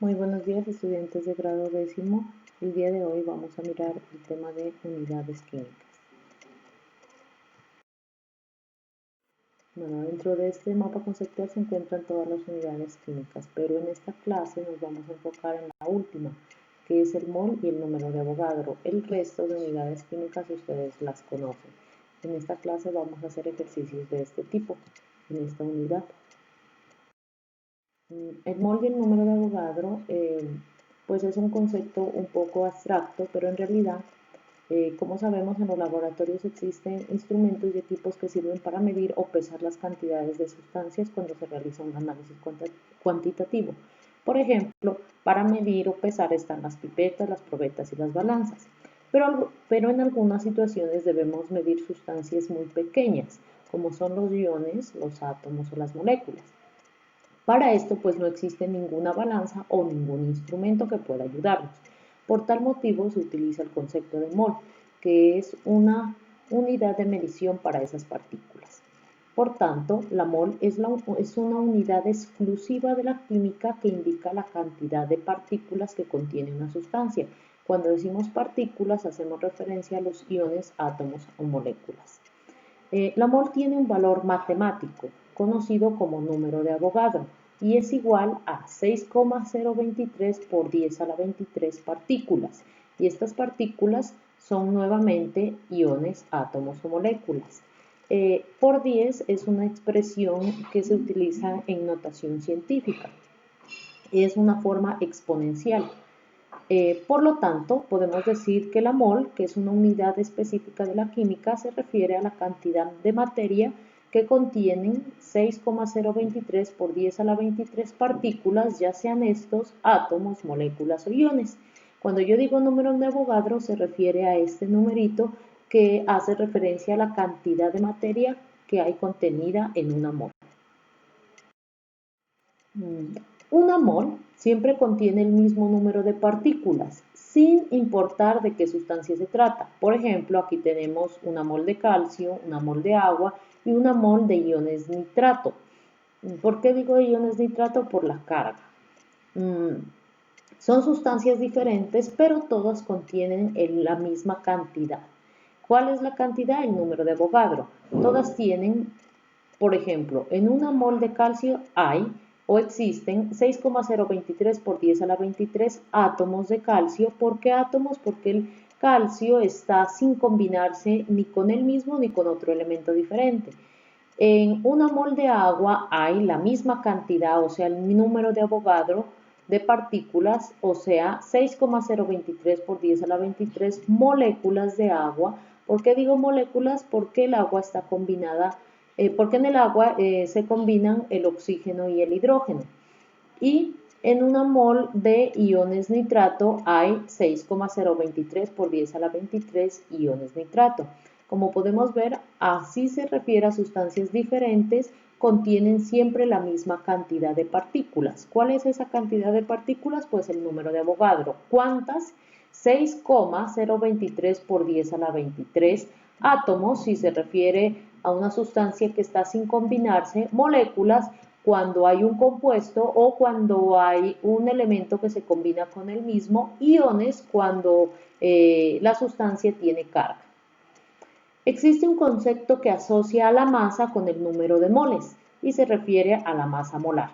Muy buenos días, estudiantes de grado décimo. El día de hoy vamos a mirar el tema de unidades químicas. Bueno, dentro de este mapa conceptual se encuentran todas las unidades químicas, pero en esta clase nos vamos a enfocar en la última, que es el mol y el número de Avogadro. El resto de unidades químicas ustedes las conocen. En esta clase vamos a hacer ejercicios de este tipo, en esta unidad. El mol y el número de Avogadro pues es un concepto un poco abstracto, pero en realidad, como sabemos, en los laboratorios existen instrumentos y equipos que sirven para medir o pesar las cantidades de sustancias cuando se realiza un análisis cuantitativo. Por ejemplo, para medir o pesar están las pipetas, las probetas y las balanzas. Pero en algunas situaciones debemos medir sustancias muy pequeñas, como son los iones, los átomos o las moléculas. Para esto, pues no existe ninguna balanza o ningún instrumento que pueda ayudarnos. Por tal motivo, se utiliza el concepto de mol, que es una unidad de medición para esas partículas. Por tanto, la mol es una unidad exclusiva de la química que indica la cantidad de partículas que contiene una sustancia. Cuando decimos partículas, hacemos referencia a los iones, átomos o moléculas. La mol tiene un valor matemático, conocido como número de Avogadro, y es igual a 6,023 por 10 a la 23 partículas. Y estas partículas son nuevamente iones, átomos o moléculas. Por 10 es una expresión que se utiliza en notación científica. Es una forma exponencial. Por lo tanto, podemos decir que la mol, que es una unidad específica de la química, se refiere a la cantidad de materia que contienen 6,023 por 10 a la 23 partículas, ya sean estos átomos, moléculas o iones. Cuando yo digo número de Avogadro, se refiere a este numerito que hace referencia a la cantidad de materia que hay contenida en una mol. Una mol siempre contiene el mismo número de partículas, sin importar de qué sustancia se trata. Por ejemplo, aquí tenemos una mol de calcio, una mol de agua y una mol de iones nitrato. ¿Por qué digo iones nitrato? Por la carga. Son sustancias diferentes, pero todas contienen la misma cantidad. ¿Cuál es la cantidad? El número de Avogadro. Todas tienen, por ejemplo, en una mol de calcio hay o existen 6,023 por 10 a la 23 átomos de calcio. ¿Por qué átomos? Porque el calcio está sin combinarse ni con el mismo ni con otro elemento diferente. En una mol de agua hay la misma cantidad, o sea, el número de Avogadro de partículas, o sea, 6,023 por 10 a la 23 moléculas de agua. ¿Por qué digo moléculas? Porque el agua está combinada, porque en el agua se combinan el oxígeno y el hidrógeno. Y en una mol de iones nitrato hay 6,023 por 10 a la 23 iones nitrato. Como podemos ver, así se refiere a sustancias diferentes, contienen siempre la misma cantidad de partículas. ¿Cuál es esa cantidad de partículas? Pues el número de Avogadro. ¿Cuántas? 6,023 por 10 a la 23 átomos, si se refiere a una sustancia que está sin combinarse, moléculas, cuando hay un compuesto o cuando hay un elemento que se combina con el mismo, iones cuando la sustancia tiene carga. Existe un concepto que asocia a la masa con el número de moles y se refiere a la masa molar.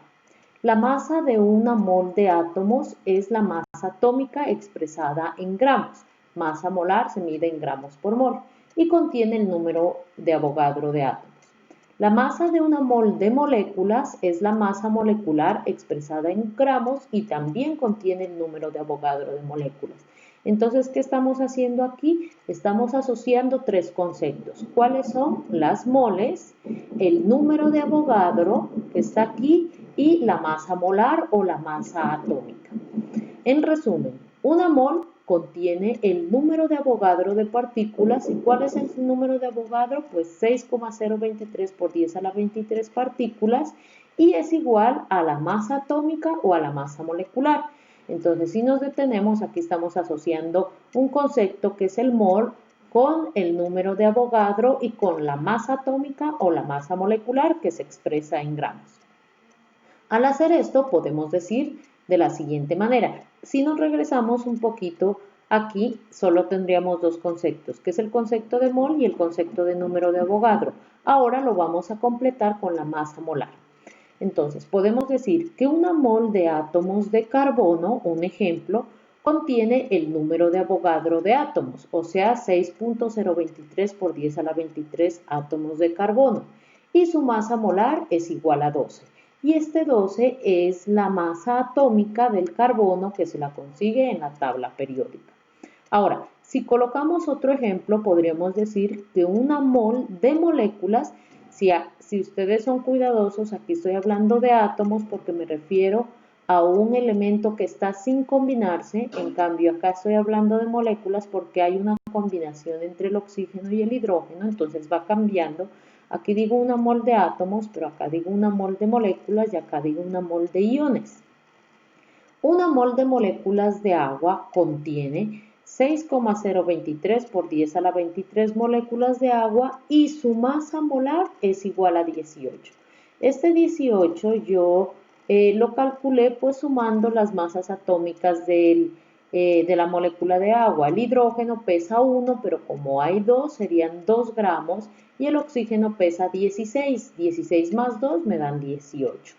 La masa de una mol de átomos es la masa atómica expresada en gramos. Masa molar se mide en gramos por mol y contiene el número de Avogadro de átomos. La masa de una mol de moléculas es la masa molecular expresada en gramos y también contiene el número de Avogadro de moléculas. Entonces, ¿qué estamos haciendo aquí? Estamos asociando tres conceptos. ¿Cuáles son? Las moles, el número de Avogadro, que está aquí, y la masa molar o la masa atómica. En resumen, una mol contiene el número de Avogadro de partículas. ¿Y cuál es el número de Avogadro? Pues 6,023 por 10 a la 23 partículas y es igual a la masa atómica o a la masa molecular. Entonces, si nos detenemos, aquí estamos asociando un concepto que es el mol con el número de Avogadro y con la masa atómica o la masa molecular que se expresa en gramos. Al hacer esto, podemos decir de la siguiente manera. Si nos regresamos un poquito aquí, solo tendríamos dos conceptos, que es el concepto de mol y el concepto de número de Avogadro. Ahora lo vamos a completar con la masa molar. Entonces, podemos decir que una mol de átomos de carbono, un ejemplo, contiene el número de Avogadro de átomos, o sea, 6.023 por 10 a la 23 átomos de carbono, y su masa molar es igual a 12. Y este 12 es la masa atómica del carbono que se la consigue en la tabla periódica. Ahora, si colocamos otro ejemplo, podríamos decir que una mol de moléculas, si ustedes son cuidadosos, aquí estoy hablando de átomos porque me refiero a un elemento que está sin combinarse, en cambio acá estoy hablando de moléculas porque hay una combinación entre el oxígeno y el hidrógeno, entonces va cambiando. Aquí digo una mol de átomos, pero acá digo una mol de moléculas y acá digo una mol de iones. Una mol de moléculas de agua contiene 6,023 por 10 a la 23 moléculas de agua y su masa molar es igual a 18. Este 18 yo lo calculé pues sumando las masas atómicas de la molécula de agua. El hidrógeno pesa 1, pero como hay 2 serían 2 gramos y el oxígeno pesa 16. 16 más 2 me dan 18.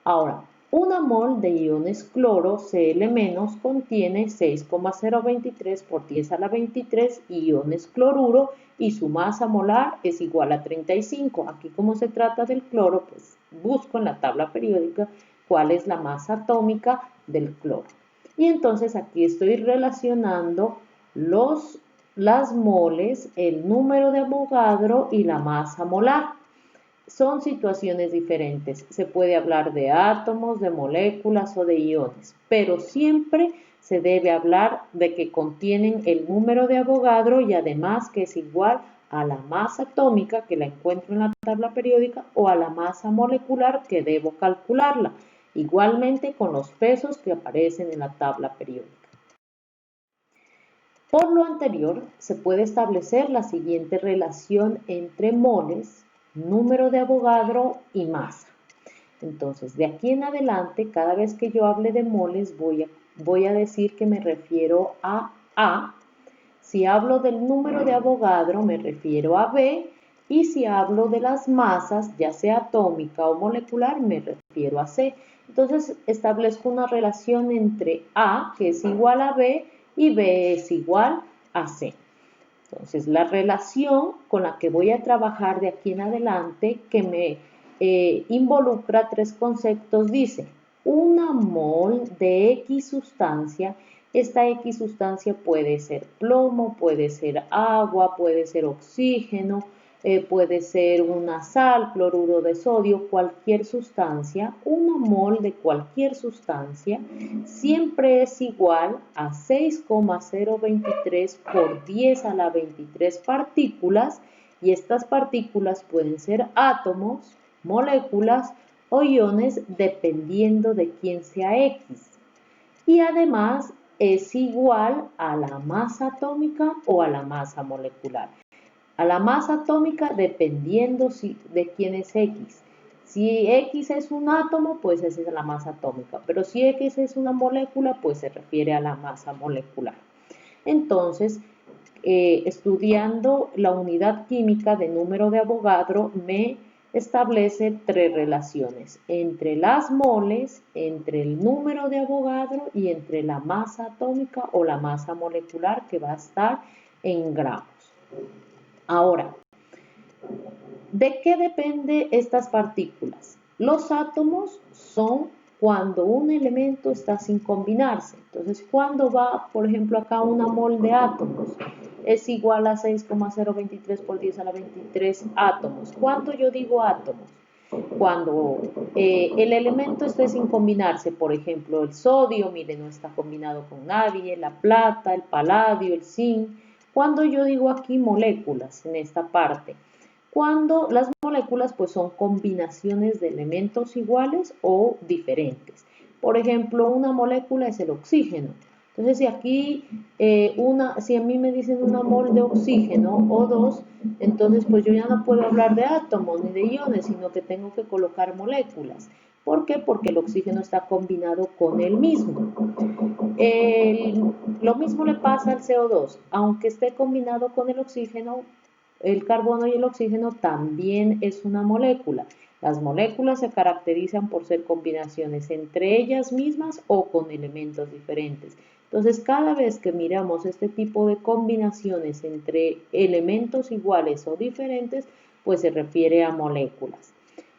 Ahora, una mol de iones cloro Cl- contiene 6,023 por 10 a la 23 iones cloruro y su masa molar es igual a 35. Aquí como se trata del cloro, pues busco en la tabla periódica cuál es la masa atómica del cloro. Y entonces aquí estoy relacionando las moles, el número de Avogadro y la masa molar. Son situaciones diferentes. Se puede hablar de átomos, de moléculas o de iones, pero siempre se debe hablar de que contienen el número de Avogadro y además que es igual a la masa atómica que la encuentro en la tabla periódica o a la masa molecular que debo calcularla, igualmente con los pesos que aparecen en la tabla periódica. Por lo anterior, se puede establecer la siguiente relación entre moles, número de Avogadro y masa. Entonces, de aquí en adelante, cada vez que yo hable de moles, voy a decir que me refiero a A. Si hablo del número de Avogadro, me refiero a B. Y si hablo de las masas, ya sea atómica o molecular, me refiero a C. Entonces, establezco una relación entre A, que es igual a B, y B es igual a C. Entonces, la relación con la que voy a trabajar de aquí en adelante, que me involucra tres conceptos, dice, una mol de X sustancia, esta X sustancia puede ser plomo, puede ser agua, puede ser oxígeno, puede ser una sal, cloruro de sodio, cualquier sustancia, una mol de cualquier sustancia siempre es igual a 6,023 por 10 a la 23 partículas y estas partículas pueden ser átomos, moléculas o iones dependiendo de quién sea X. Y además es igual a la masa atómica o a la masa molecular. A la masa atómica dependiendo de quién es X. Si X es un átomo, pues esa es la masa atómica, pero si X es una molécula, pues se refiere a la masa molecular. Entonces, estudiando la unidad química de número de Avogadro, me establece tres relaciones entre las moles, entre el número de Avogadro y entre la masa atómica o la masa molecular que va a estar en gramos. Ahora, ¿de qué dependen estas partículas? Los átomos son cuando un elemento está sin combinarse. Entonces, cuando va, por ejemplo, acá una mol de átomos, es igual a 6,023 por 10 a la 23 átomos. ¿Cuándo yo digo átomos? Cuando el elemento esté sin combinarse, por ejemplo, el sodio, mire, no está combinado con nadie, la plata, el paladio, el zinc. Cuando yo digo aquí moléculas, en esta parte, cuando las moléculas pues son combinaciones de elementos iguales o diferentes. Por ejemplo, una molécula es el oxígeno. Entonces, si aquí si a mí me dicen una mol de oxígeno O2, entonces pues yo ya no puedo hablar de átomos ni de iones, sino que tengo que colocar moléculas. ¿Por qué? Porque el oxígeno está combinado con el mismo. Lo mismo le pasa al CO2, aunque esté combinado con el oxígeno, el carbono y el oxígeno también es una molécula. Las moléculas se caracterizan por ser combinaciones entre ellas mismas o con elementos diferentes. Entonces, cada vez que miramos este tipo de combinaciones entre elementos iguales o diferentes, pues se refiere a moléculas.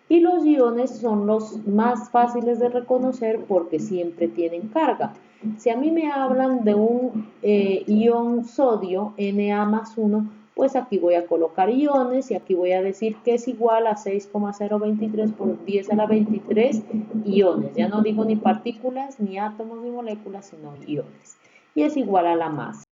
Y los iones son los más fáciles de reconocer porque siempre tienen carga. Si a mí me hablan de un ion sodio, Na+1, pues aquí voy a colocar iones y aquí voy a decir que es igual a 6,023 por 10 a la 23 iones. Ya no digo ni partículas, ni átomos, ni moléculas, sino iones. Y es igual a la masa.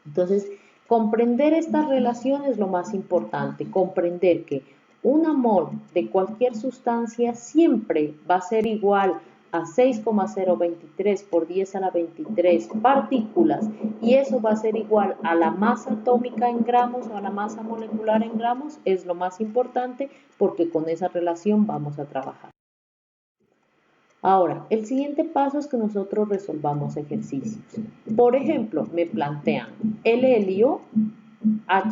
Entonces, comprender esta relación es lo más importante, comprender que una mol de cualquier sustancia siempre va a ser igual a 6,023 por 10 a la 23 partículas y eso va a ser igual a la masa atómica en gramos o a la masa molecular en gramos, es lo más importante porque con esa relación vamos a trabajar. Ahora, el siguiente paso es que nosotros resolvamos ejercicios. Por ejemplo, me plantean el helio,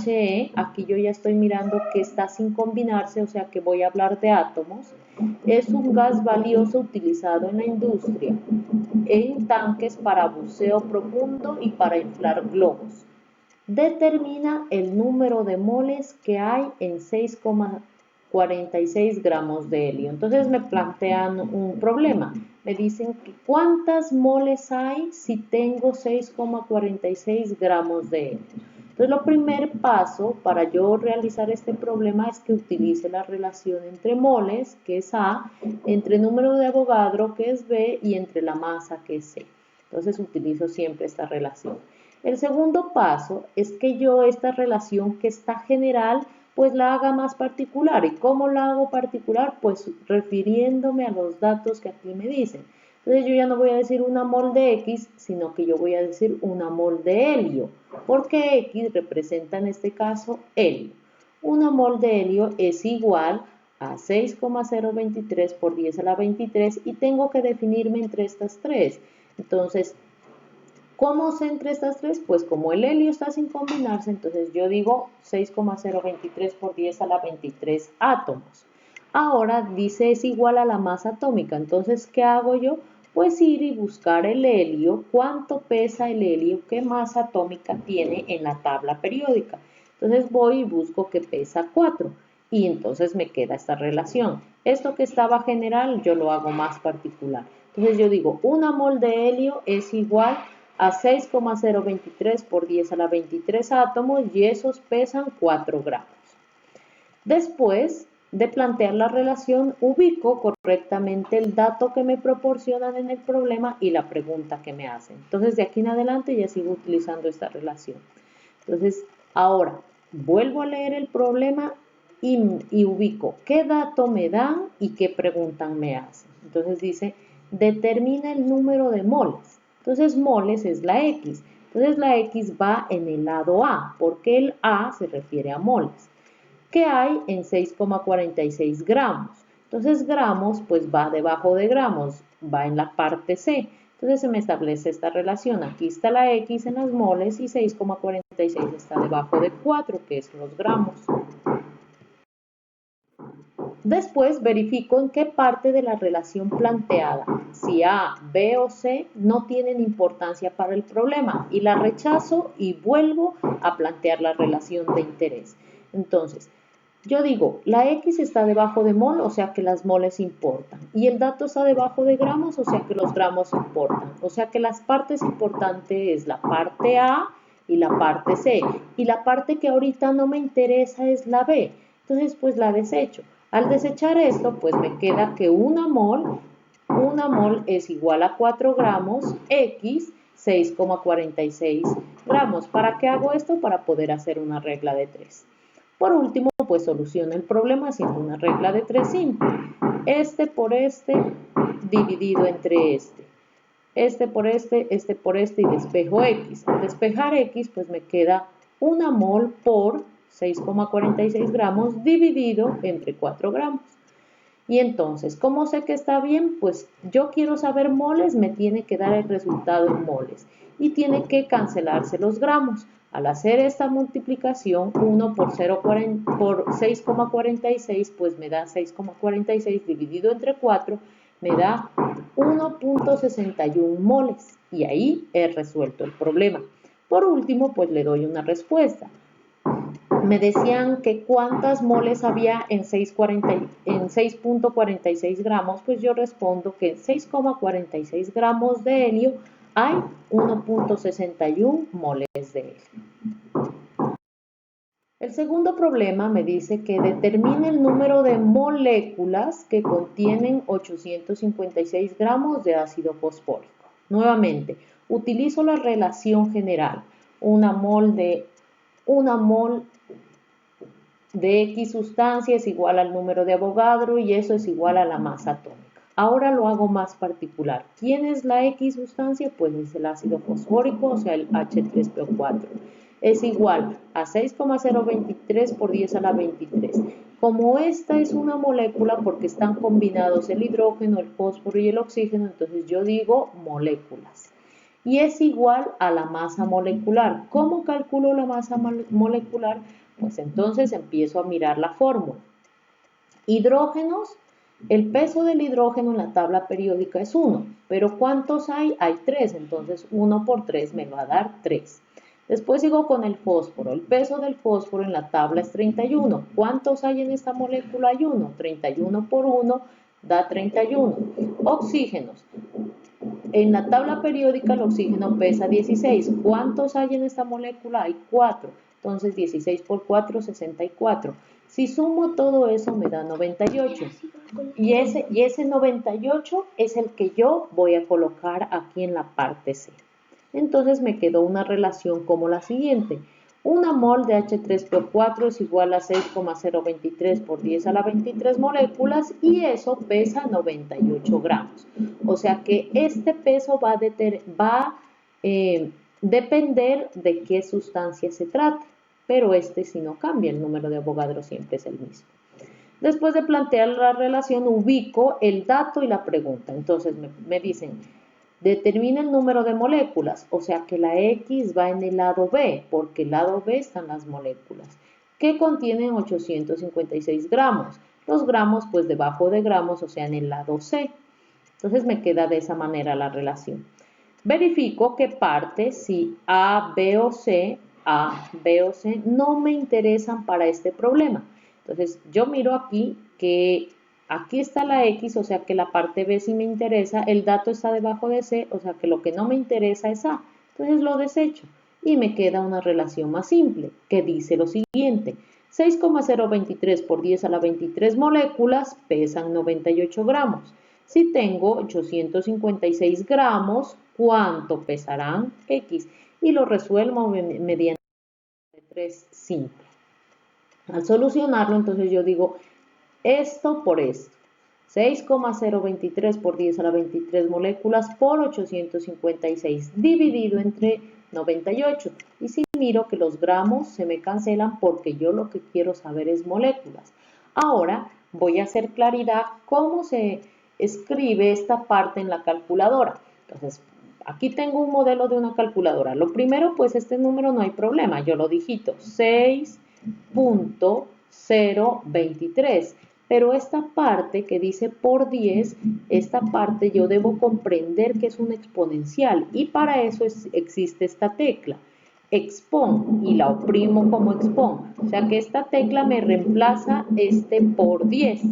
He, aquí yo ya estoy mirando que está sin combinarse, o sea que voy a hablar de átomos. Es un gas valioso utilizado en la industria, en tanques para buceo profundo y para inflar globos. Determina el número de moles que hay en 6,46 gramos de helio. Entonces me plantean un problema. Me dicen que cuántas moles hay si tengo 6,46 gramos de helio. Entonces, lo primer paso para yo realizar este problema es que utilice la relación entre moles, que es A, entre número de Avogadro, que es B, y entre la masa, que es C. Entonces, utilizo siempre esta relación. El segundo paso es que yo esta relación que está general, pues la haga más particular. ¿Y cómo la hago particular? Pues refiriéndome a los datos que aquí me dicen. Entonces yo ya no voy a decir una mol de X, sino que yo voy a decir una mol de helio, porque X representa en este caso helio. Una mol de helio es igual a 6,023 por 10 a la 23 y tengo que definirme entre estas tres. Entonces, ¿cómo sé entre estas tres? Pues como el helio está sin combinarse, entonces yo digo 6,023 por 10 a la 23 átomos. Ahora dice es igual a la masa atómica, entonces ¿qué hago yo? Pues ir y buscar el helio, cuánto pesa el helio, qué masa atómica tiene en la tabla periódica. Entonces voy y busco que pesa 4 y entonces me queda esta relación. Esto que estaba general yo lo hago más particular. Entonces yo digo, una mol de helio es igual a 6,023 por 10 a la 23 átomos y esos pesan 4 gramos. Después de plantear la relación, ubico correctamente el dato que me proporcionan en el problema y la pregunta que me hacen. Entonces, de aquí en adelante ya sigo utilizando esta relación. Entonces, ahora vuelvo a leer el problema y ubico qué dato me dan y qué pregunta me hacen. Entonces dice, determina el número de moles. Entonces, moles es la X. Entonces, la X va en el lado A, porque el A se refiere a moles. ¿Qué hay en 6,46 gramos? Entonces, gramos, pues va debajo de gramos, va en la parte C. Entonces, se me establece esta relación. Aquí está la X en las moles y 6,46 está debajo de 4, que es los gramos. Después verifico en qué parte de la relación planteada, si A, B o C, no tienen importancia para el problema y la rechazo y vuelvo a plantear la relación de interés. Entonces, yo digo, la X está debajo de mol, o sea que las moles importan. Y el dato está debajo de gramos, o sea que los gramos importan. O sea que las partes importantes es la parte A y la parte C. Y la parte que ahorita no me interesa es la B. Entonces, pues la desecho. Al desechar esto, pues me queda que una mol es igual a 4 gramos, X, 6,46 gramos. ¿Para qué hago esto? Para poder hacer una regla de 3. Por último, pues soluciona el problema haciendo una regla de 3 simple. Este por este dividido entre este. Este por este y despejo X. Al despejar X, pues me queda una mol por 6,46 gramos dividido entre 4 gramos. Y entonces, ¿cómo sé que está bien? Pues yo quiero saber moles, me tiene que dar el resultado en moles y tiene que cancelarse los gramos. Al hacer esta multiplicación, 1 por 6,46, pues me da 6,46 dividido entre 4, me da 1.61 moles. Y ahí he resuelto el problema. Por último, pues le doy una respuesta. Me decían que cuántas moles había en 6.46 gramos, pues yo respondo que en 6,46 gramos de helio hay 1.61 moles de helio. El segundo problema me dice que determine el número de moléculas que contienen 856 gramos de ácido fosfórico. Nuevamente, utilizo la relación general. Una mol de X sustancia es igual al número de Avogadro y eso es igual a la masa atómica. Ahora lo hago más particular. ¿Quién es la X sustancia? Pues es el ácido fosfórico, o sea, el H3PO4. Es igual a 6,023 por 10 a la 23. Como esta es una molécula porque están combinados el hidrógeno, el fósforo y el oxígeno, entonces yo digo moléculas. Y es igual a la masa molecular. ¿Cómo calculo la masa molecular? Pues entonces empiezo a mirar la fórmula. Hidrógenos, el peso del hidrógeno en la tabla periódica es 1, pero ¿cuántos hay? Hay 3, entonces 1 por 3 me va a dar 3. Después sigo con el fósforo. El peso del fósforo en la tabla es 31. ¿Cuántos hay en esta molécula? Hay 1. 31 por 1 da 31. Oxígenos. En la tabla periódica el oxígeno pesa 16. ¿Cuántos hay en esta molécula? Hay 4. Entonces 16 por 4, 64. Si sumo todo eso me da 98. Y ese 98 es el que yo voy a colocar aquí en la parte C. Entonces me quedó una relación como la siguiente. Una mol de H3PO4 es igual a 6,023 por 10 a la 23 moléculas y eso pesa 98 gramos. O sea que este peso va a depender de qué sustancia se trate, pero este sí no cambia, el número de Avogadro siempre es el mismo. Después de plantear la relación, ubico el dato y la pregunta. Entonces me dicen, determina el número de moléculas, o sea que la X va en el lado B, porque el lado B están las moléculas, que contienen 856 gramos. Los gramos, pues debajo de gramos, o sea en el lado C. Entonces me queda de esa manera la relación. Verifico qué parte, si A, B o C, no me interesan para este problema. Entonces yo miro aquí que aquí está la X, o sea que la parte B sí me interesa, el dato está debajo de C, o sea que lo que no me interesa es A. Entonces lo desecho y me queda una relación más simple que dice lo siguiente. 6,023 por 10 a la 23 moléculas pesan 98 gramos. Si tengo 856 gramos, ¿cuánto pesarán X? Y lo resuelvo mediante 3 simple. Al solucionarlo, entonces yo digo esto por esto. 6,023 por 10 a la 23 moléculas por 856 dividido entre 98. Y si miro que los gramos se me cancelan porque yo lo que quiero saber es moléculas. Ahora voy a hacer claridad cómo se escribe esta parte en la calculadora. Entonces, aquí tengo un modelo de una calculadora. Lo primero, pues este número no hay problema, yo lo digito, 6.023. Pero esta parte que dice por 10, esta parte yo debo comprender que es una exponencial y para eso existe esta tecla, expon, y la oprimo como expon. O sea que esta tecla me reemplaza este por 10.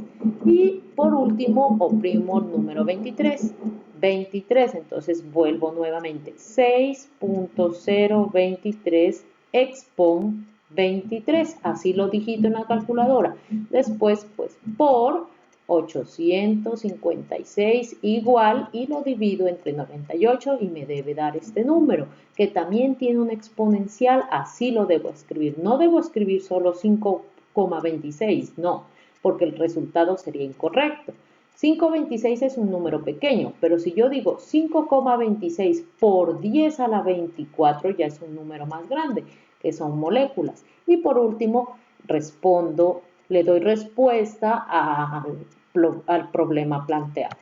Y por último oprimo el número 23. 23, entonces vuelvo nuevamente, 6.023 expon 23, así lo digito en la calculadora. Después, pues, por 856 igual y lo divido entre 98 y me debe dar este número, que también tiene una exponencial, así lo debo escribir. No debo escribir solo 5,26, no, porque el resultado sería incorrecto. 5,26 es un número pequeño, pero si yo digo 5,26 por 10 a la 24 ya es un número más grande, que son moléculas. Y por último, le doy respuesta problema planteado.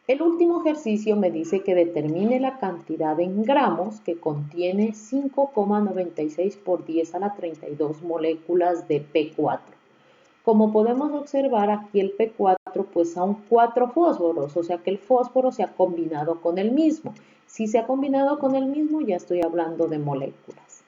El último ejercicio me dice que determine la cantidad en gramos que contiene 5,96 por 10 a la 32 moléculas de P4. Como podemos observar, aquí el P4 pues son 4 fósforos, o sea que el fósforo se ha combinado con el mismo. Si se ha combinado con el mismo, ya estoy hablando de moléculas.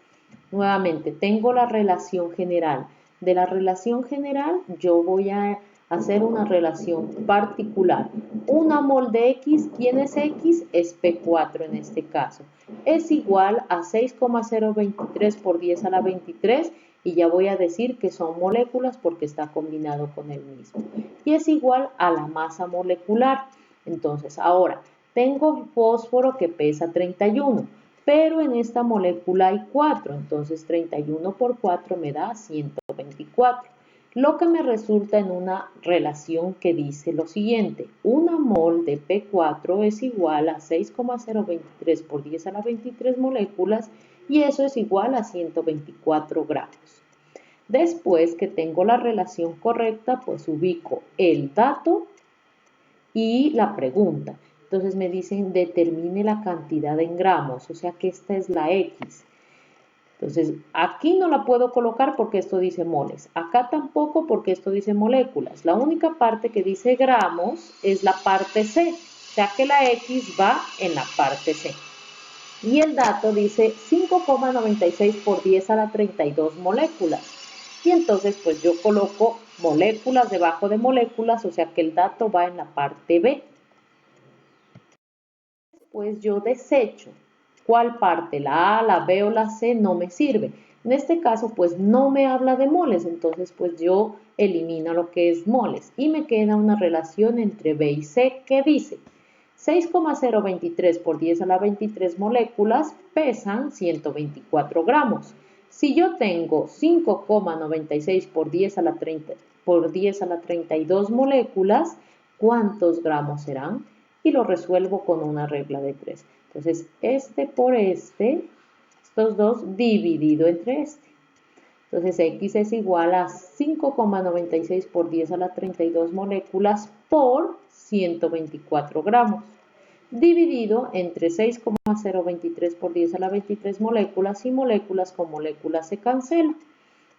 Nuevamente, tengo la relación general. De la relación general, yo voy a hacer una relación particular. Una mol de X, ¿quién es X? Es P4 en este caso. Es igual a 6,023 por 10 a la 23 y ya voy a decir que son moléculas porque está combinado con el mismo. Y es igual a la masa molecular. Entonces, ahora, tengo fósforo que pesa 31, pero en esta molécula hay 4, entonces 31 por 4 me da 124. Lo que me resulta en una relación que dice lo siguiente: una mol de P4 es igual a 6,023 por 10 a la 23 moléculas y eso es igual a 124 gramos. Después que tengo la relación correcta, pues ubico el dato y la pregunta. Entonces me dicen determine la cantidad en gramos, o sea que esta es la X. Entonces, aquí no la puedo colocar porque esto dice moles. Acá tampoco porque esto dice moléculas. La única parte que dice gramos es la parte C. O sea que la X va en la parte C. Y el dato dice 5,96 por 10 a la 32 moléculas. Y entonces, pues yo coloco moléculas debajo de moléculas, o sea que el dato va en la parte B. Después yo desecho. ¿Cuál parte? La A, la B o la C no me sirve. En este caso, pues no me habla de moles, entonces pues yo elimino lo que es moles y me queda una relación entre B y C que dice 6,023 por 10 a la 23 moléculas pesan 124 gramos. Si yo tengo 5,96 por 10 a la 32 moléculas, ¿cuántos gramos serán? Y lo resuelvo con una regla de 3. Entonces, este por este, estos dos dividido entre este. Entonces, X es igual a 5,96 por 10 a la 32 moléculas por 124 gramos, dividido entre 6,023 por 10 a la 23 moléculas y moléculas con moléculas se cancela.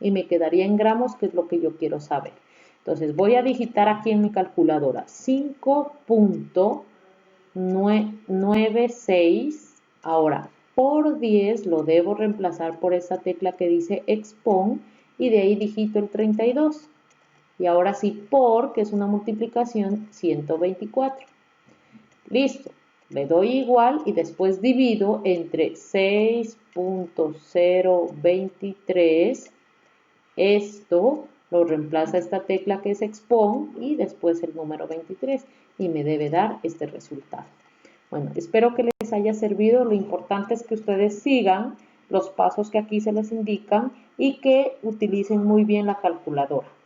Y me quedaría en gramos, que es lo que yo quiero saber. Entonces, voy a digitar aquí en mi calculadora 5,96. Ahora, por 10 lo debo reemplazar por esta tecla que dice expon y de ahí digito el 32. Y ahora sí, por, que es una multiplicación, 124. Listo. Le doy igual y después divido entre 6,023. Esto lo reemplaza esta tecla que es expon y después el número 23 y me debe dar este resultado. Bueno, espero que les haya servido. Lo importante es que ustedes sigan los pasos que aquí se les indican y que utilicen muy bien la calculadora.